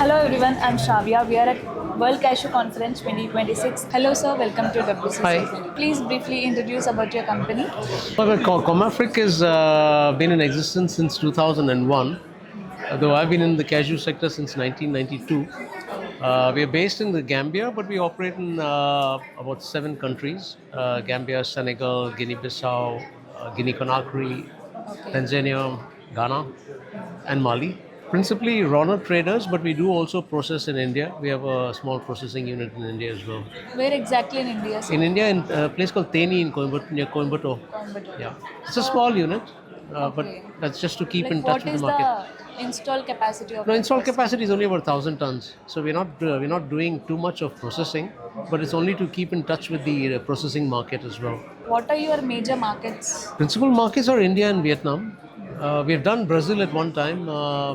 Hello everyone, I'm Shavya. We are at World Cashew Conference 2026. Hello sir, welcome to Hi. WCC. Please briefly introduce about your company. ComAfrique has been in existence since 2001, though I've been in the cashew sector since 1992. We are based in the Gambia, but we operate in about 7 countries: Gambia, Senegal, Guinea-Bissau, Guinea-Conakry, Okay. Tanzania, Ghana, and Mali. Principally runner traders, but we do also process in India. We have a small processing unit in India as well. Where exactly in India sir? In India, in a place called Teni in Coimbatore, near Coimbatore. Coimbatore. Yeah, it's a So, small unit, but okay. that's just to keep Like in touch what with the is market. the install capacity of No, your install process? capacity is only about 1,000 tons, so we're not doing too much of processing, but it's only to keep in touch with the processing market as well. What are your major markets? Principal markets are India and Vietnam. We have done Brazil at one time,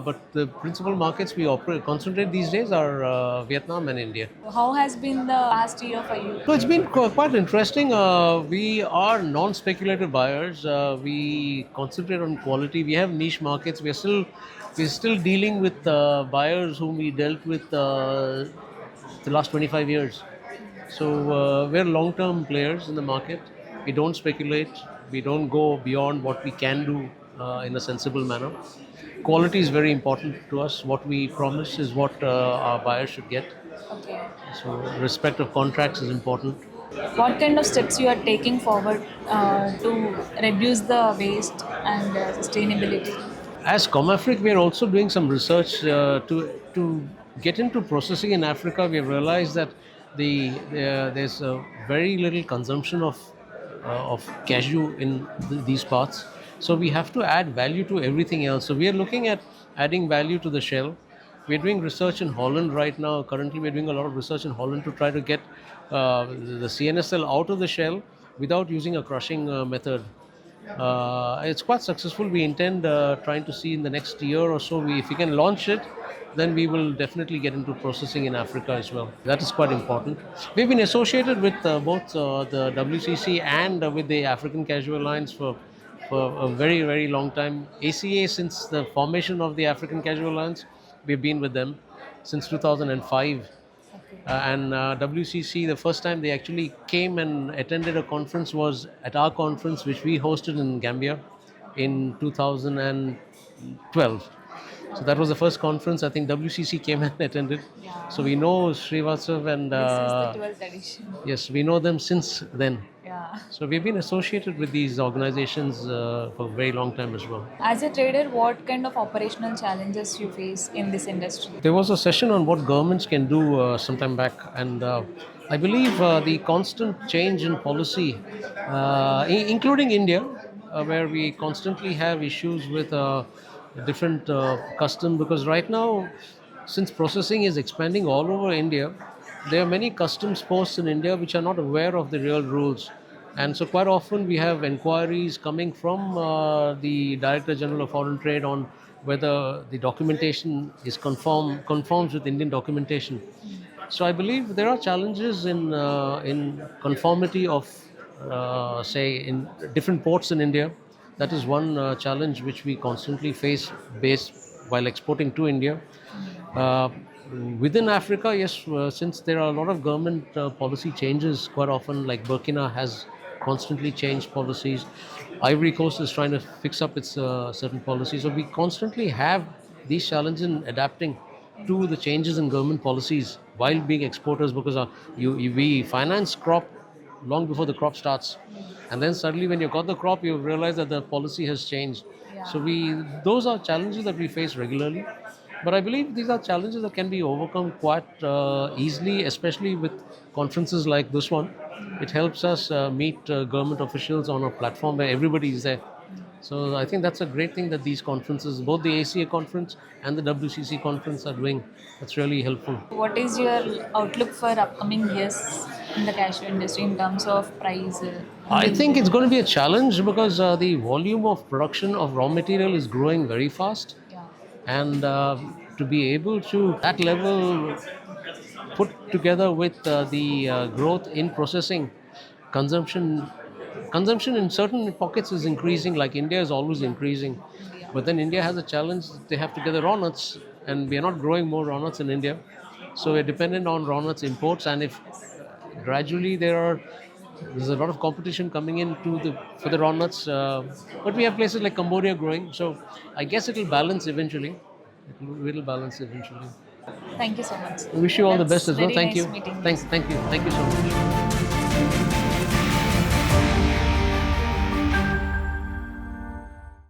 but the principal markets we concentrate these days are Vietnam and India. How has been the past year for you? So it's been quite interesting. We are non-speculative buyers. We concentrate on quality. We have niche markets. We're still dealing with buyers whom we dealt with the last 25 years. So we're long-term players in the market. We don't speculate. We don't go beyond what we can do in a sensible manner. Quality is very important to us. What we promise is what our buyers should get. Okay. So respect of contracts is important. What kind of steps you are taking forward to reduce the waste and sustainability? As ComAfrique, we are also doing some research to get into processing in Africa. We have realized that there's a very little consumption of cashew in these parts. So we have to add value to everything else. So we are looking at adding value to the shell. We're doing research in Holland right now. Currently, we're doing a lot of research in Holland to try to get the CNSL out of the shell without using a crushing method. It's quite successful. We intend trying to see in the next year or so. If we can launch it, then we will definitely get into processing in Africa as well. That is quite important. We've been associated with both the WCC and with the African Cashew Alliance for a very, very long time. ACA, since the formation of the African Cashew Alliance, we've been with them since 2005. And WCC, the first time they actually came and attended a conference was at our conference, which we hosted in Gambia in 2012. So that was the first conference I think WCC came and attended. Yeah. So we know Srivatsav and This is the 12th edition. yes, we know them since then. Yeah. So we've been associated with these organizations for a very long time as well. As a trader, what kind of operational challenges you face in this industry? There was a session on what governments can do sometime back, and I believe the constant change in policy, including India, where we constantly have issues with different custom. Because right now, since processing is expanding all over India, there are many customs posts in India which are not aware of the real rules. And so, quite often, we have inquiries coming from the Director General of Foreign Trade on whether the documentation is conforms with Indian documentation. So, I believe there are challenges in conformity of, say, in different ports in India. That is one challenge which we constantly face based while exporting to India. Uh, Within Africa, yes, since there are a lot of government policy changes quite often, like Burkina has constantly changed policies. Ivory Coast is trying to fix up its certain policies. So we constantly have these challenges in adapting to the changes in government policies while being exporters, because we finance crop long before the crop starts, and then suddenly when you got the crop, you realize that the policy has changed. So those are challenges that we face regularly, but I believe these are challenges that can be overcome quite easily, especially with conferences like this one. It helps us meet government officials on a platform where everybody is there. So I think that's a great thing that these conferences, both the ACA conference and the WCC conference, are doing. That's really helpful. What is your outlook for upcoming years in the cashew industry in terms of price? I think it's going to be a challenge because the volume of production of raw material is growing very fast, Yeah. and to be able to that level put together with the growth in processing, consumption in certain pockets is increasing, like India is always increasing, India. but then India has a challenge. They have to get the raw nuts and we are not growing more raw nuts in India. So we're dependent on raw nuts imports, and if gradually there's a lot of competition coming into the for the raw nuts, but we have places like Cambodia growing. So I guess it'll balance eventually. It'll balance eventually. Thank you so much. I wish you all the best That's as well. very Thank nice you. meeting you. Thank you. Thank you so much.